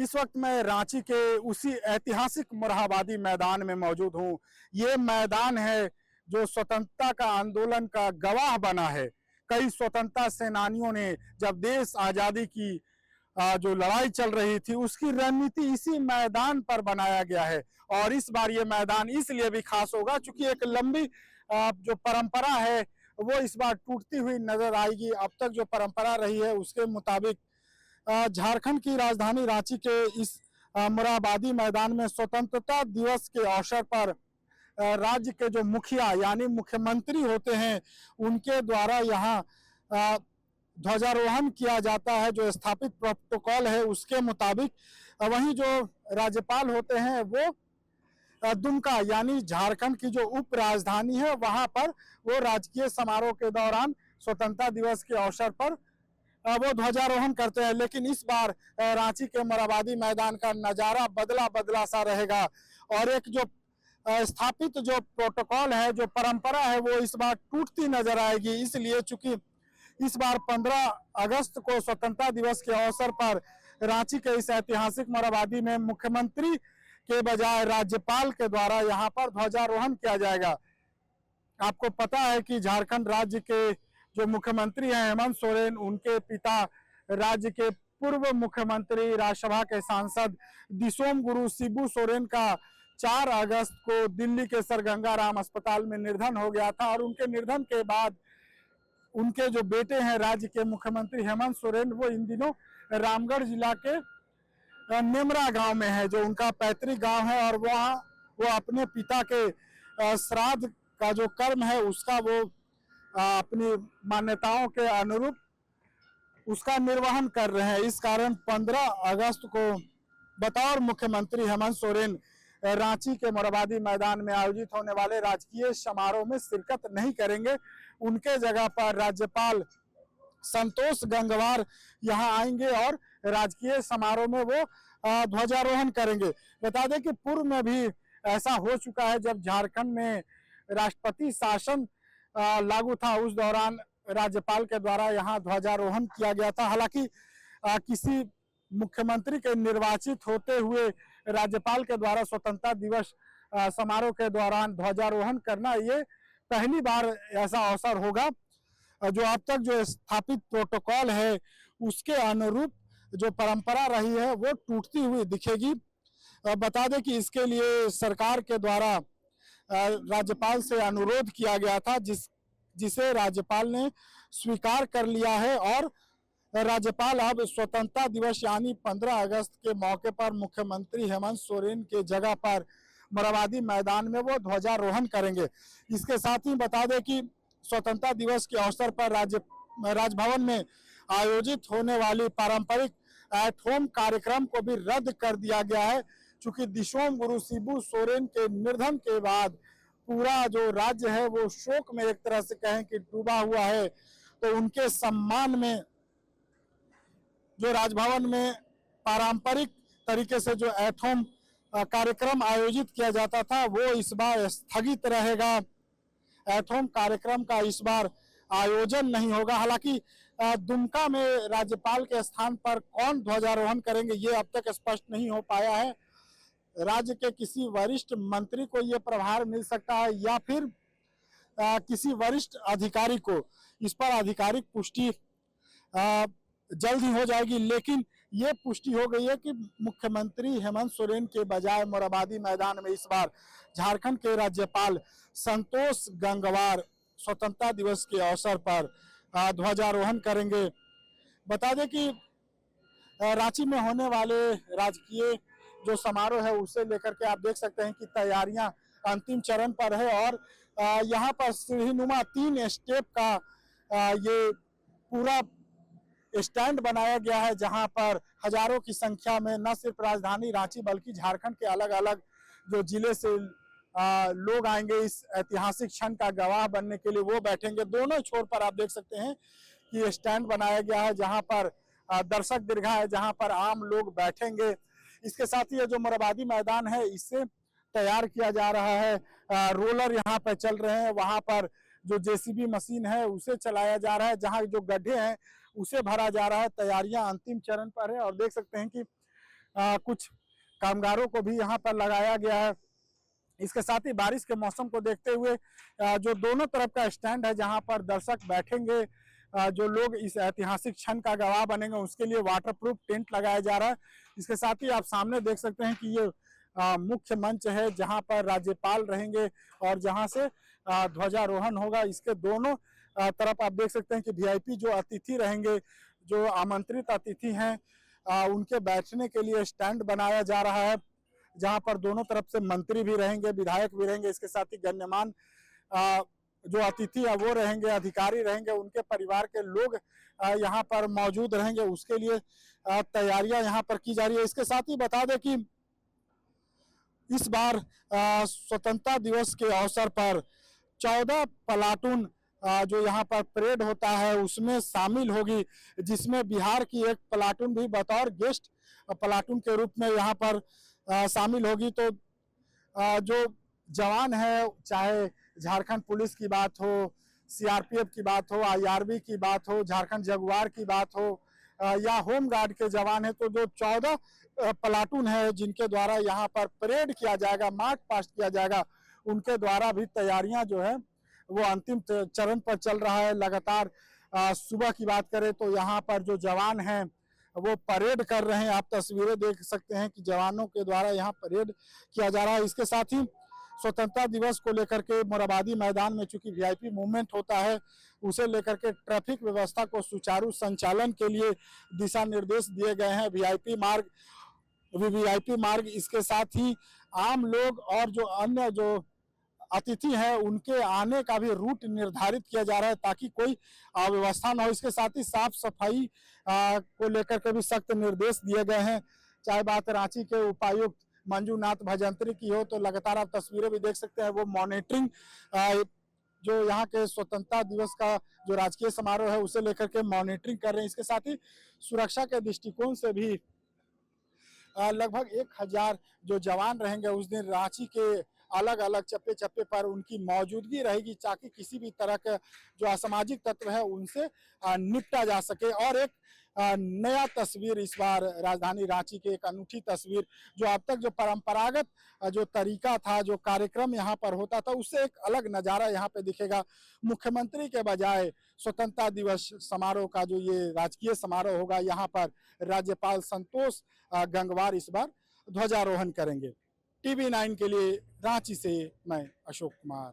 इस वक्त मैं रांची के उसी ऐतिहासिक मोरहाबादी मैदान में मौजूद हूं। ये मैदान है जो स्वतंत्रता का आंदोलन का गवाह बना है। कई स्वतंत्रता सेनानियों ने जब देश आजादी की जो लड़ाई चल रही थी उसकी रणनीति इसी मैदान पर बनाया गया है। और इस बार ये मैदान इसलिए भी खास होगा क्योंकि एक लंबी जो परंपरा है वो इस बार टूटती हुई नजर आएगी। अब तक जो परंपरा रही है उसके मुताबिक झारखंड की राजधानी रांची के इस मोरहाबादी मैदान में स्वतंत्रता दिवस के अवसर पर राज्य के जो मुखिया यानी मुख्यमंत्री होते हैं उनके द्वारा यहाँ ध्वजारोहण किया जाता है। जो स्थापित प्रोटोकॉल है उसके मुताबिक वहीं जो राज्यपाल होते हैं वो दुमका यानी झारखंड की जो उप राजधानी है वहां पर वो राजकीय समारोह के दौरान स्वतंत्रता दिवस के अवसर पर वो ध्वजारोहण करते हैं। लेकिन इस बार रांची के मोरहाबादी मैदान का नजारा बदला बदला सा रहेगा और एक जो स्थापित जो प्रोटोकॉल है जो परंपरा है वो इस बार टूटती नजर आएगी। इसलिए चूंकि इस बार 15 अगस्त को स्वतंत्रता दिवस के अवसर पर रांची के इस ऐतिहासिक मोरहाबादी में मुख्यमंत्री के बजाय राज्यपाल के द्वारा यहाँ पर ध्वजारोहण किया जाएगा। आपको पता है कि झारखंड राज्य के जो मुख्यमंत्री हैं हेमंत सोरेन, उनके पिता राज्य के पूर्व मुख्यमंत्री राज्यसभा के सांसद दिसोम गुरु शिबू सोरेन का 4 अगस्त को दिल्ली के सर गंगाराम अस्पताल में निधन हो गया था। और उनके निधन के बाद उनके जो बेटे हैं राज्य के मुख्यमंत्री हेमंत सोरेन वो इन दिनों रामगढ़ जिला के नेमरा गांव में है जो उनका पैतृक गांव है। और वहाँ वो अपने पिता के श्राद्ध का जो कर्म है उसका वो अपनी मान्यताओं के अनुरूप उसका निर्वहन कर रहे हैं। इस कारण 15 अगस्त को बतौर मुख्यमंत्री हेमंत सोरेन रांची के मोरहाबादी मैदान में आयोजित होने वाले राजकीय समारोह में शिरकत नहीं करेंगे। उनके जगह पर राज्यपाल संतोष गंगवार यहां आएंगे और राजकीय समारोह में वो ध्वजारोहण करेंगे। बता दें कि पूर्व में भी ऐसा हो चुका है जब झारखंड में राष्ट्रपति शासन लागू था उस दौरान राज्यपाल के द्वारा यहाँ ध्वजारोहण किया गया था। हालांकि किसी मुख्यमंत्री के निर्वाचित होते हुए राज्यपाल के द्वारा स्वतंत्रता दिवस समारोह के दौरान ध्वजारोहण करना ये पहली बार ऐसा अवसर होगा। जो अब तक जो स्थापित प्रोटोकॉल है उसके अनुरूप जो परंपरा रही है वो टूटती हुई दिखेगी। बता दें कि इसके लिए सरकार के द्वारा राज्यपाल से अनुरोध किया गया था जिसे राज्यपाल ने स्वीकार कर लिया है। और राज्यपाल अब स्वतंत्रता दिवस यानी 15 अगस्त के मौके पर मुख्यमंत्री हेमंत सोरेन के जगह पर मोरहाबादी मैदान में वो ध्वजारोहण करेंगे। इसके साथ ही बता दें कि स्वतंत्रता दिवस के अवसर पर राजभवन में आयोजित होने वाली पारंपरिक एट होम कार्यक्रम को भी रद्द कर दिया गया है। चूंकि दिसोम गुरु शिबू सोरेन के निधन के बाद पूरा जो राज्य है वो शोक में एक तरह से कहें कि डूबा हुआ है, तो उनके सम्मान में जो राजभवन में पारंपरिक तरीके से जो एट होम कार्यक्रम आयोजित किया जाता था वो इस बार स्थगित रहेगा। एट होम कार्यक्रम का इस बार आयोजन नहीं होगा। हालांकि दुमका में राज्यपाल के स्थान पर कौन ध्वजारोहण करेंगे ये अब तक स्पष्ट नहीं हो पाया है। राज्य के किसी वरिष्ठ मंत्री को ये प्रभार मिल सकता है या फिर किसी वरिष्ठ अधिकारी को। इस पर आधिकारिक पुष्टि जल्द ही हो जाएगी। लेकिन ये पुष्टि हो गई है कि मुख्यमंत्री हेमंत सोरेन के बजाय मोरहाबादी मैदान में इस बार झारखंड के राज्यपाल संतोष गंगवार स्वतंत्रता दिवस के अवसर पर ध्वजारोहण करेंगे। बता दें कि रांची में होने वाले राजकीय जो समारोह है उसे लेकर के आप देख सकते हैं कि तैयारियां अंतिम चरण पर है। और यहाँ पर सीढ़ीनुमा 3 स्टेप का ये पूरा स्टैंड बनाया गया है जहां पर हजारों की संख्या में न सिर्फ राजधानी रांची बल्कि झारखंड के अलग अलग जो जिले से लोग आएंगे इस ऐतिहासिक क्षण का गवाह बनने के लिए, वो बैठेंगे। दोनों छोर पर आप देख सकते हैं कि स्टैंड बनाया गया है जहां पर दर्शक दीर्घा है जहां पर आम लोग बैठेंगे। इसके साथ ही ये जो मोरहाबादी मैदान है इससे तैयार किया जा रहा है। रोलर यहाँ पर चल रहे हैं, वहां पर जो जेसीबी मशीन है उसे चलाया जा रहा है, जहां जो गड्ढे हैं उसे भरा जा रहा है। तैयारियां अंतिम चरण पर है और देख सकते हैं कि कुछ कामगारों को भी यहाँ पर लगाया गया है। इसके साथ ही बारिश के मौसम को देखते हुए जो दोनों तरफ का स्टैंड है जहां पर दर्शक बैठेंगे, जो लोग इस ऐतिहासिक क्षण का गवाह बनेंगे, उसके लिए वाटरप्रूफ टेंट लगाया जा रहा है। इसके साथ ही आप सामने देख सकते हैं कि ये मुख्य मंच है जहां पर राज्यपाल रहेंगे और जहां से ध्वजारोहण होगा। इसके दोनों तरफ आप देख सकते हैं कि वीआईपी जो अतिथि रहेंगे, जो आमंत्रित अतिथि हैं, उनके बैठने के लिए स्टैंड बनाया जा रहा है जहां पर दोनों तरफ से मंत्री भी रहेंगे, विधायक भी रहेंगे। इसके साथ ही गण्यमान जो अतिथि है वो रहेंगे, अधिकारी रहेंगे, उनके परिवार के लोग यहाँ पर मौजूद रहेंगे। उसके लिए तैयारियां यहाँ पर की जा रही है। इसके साथ ही बता दें कि इस बार स्वतंत्रता दिवस के अवसर पर 14 प्लाटून जो यहाँ पर परेड होता है उसमें शामिल होगी, जिसमें बिहार की एक प्लाटून भी बतौर गेस्ट प्लाटून के रूप में यहाँ पर शामिल होगी। तो जो जवान है, चाहे झारखंड पुलिस की बात हो, सीआरपीएफ की बात हो, आईआरबी की बात हो, झारखंड जगुआर की बात हो या होम गार्ड के जवान है, तो जो 14 प्लाटून है जिनके द्वारा यहाँ पर परेड किया जाएगा, मार्च पास्ट किया जाएगा, उनके द्वारा भी तैयारियां जो है वो अंतिम चरण पर चल रहा है। लगातार सुबह की बात करें तो यहाँ पर जो जवान हैं वो परेड कर रहे हैं। आप तस्वीरें देख सकते हैं कि जवानों के द्वारा यहाँ परेड किया जा रहा है। इसके साथ ही स्वतंत्रता दिवस को लेकर के मोरहाबादी मैदान में चूंकि वीआईपी मूवमेंट होता है, उसे लेकर के ट्रैफिक व्यवस्था को सुचारू संचालन के लिए दिशा निर्देश दिए गए हैं। वीआईपी मार्ग, इसके साथ ही आम लोग और जो अन्य जो अतिथि हैं उनके आने का भी रूट निर्धारित किया जा रहा है ताकि कोई अव्यवस्था न हो। इसके साथ ही साफ सफाई को लेकर के भी सख्त निर्देश दिए गए हैं। चाहे बात रांची के उपायुक्त मंजूनाथ भजंत्री की हो, तो लगातार आप तस्वीरें भी देख सकते हैं, वो मॉनिटरिंग जो यहाँ के स्वतंत्रता दिवस का जो राजकीय समारोह है उसे लेकर के मॉनिटरिंग कर रहे हैं। इसके साथ ही सुरक्षा के दृष्टिकोण से भी लगभग 1000 जो जवान रहेंगे उस दिन रांची के अलग अलग चप्पे चप्पे पर उनकी मौजूदगी रहेगी ताकि किसी भी तरह के जो असामाजिक तत्व है उनसे निपटा जा सके। और एक नया तस्वीर इस बार राजधानी रांची की एक अनूठी तस्वीर, जो अब तक जो परंपरागत जो तरीका था, जो कार्यक्रम यहाँ पर होता था, उससे एक अलग नज़ारा यहाँ पे दिखेगा। मुख्यमंत्री के बजाय स्वतंत्रता दिवस समारोह का जो ये राजकीय समारोह होगा, यहाँ पर राज्यपाल संतोष गंगवार इस बार ध्वजारोहण करेंगे। टीवी 9 के लिए रांची से मैं अशोक कुमार।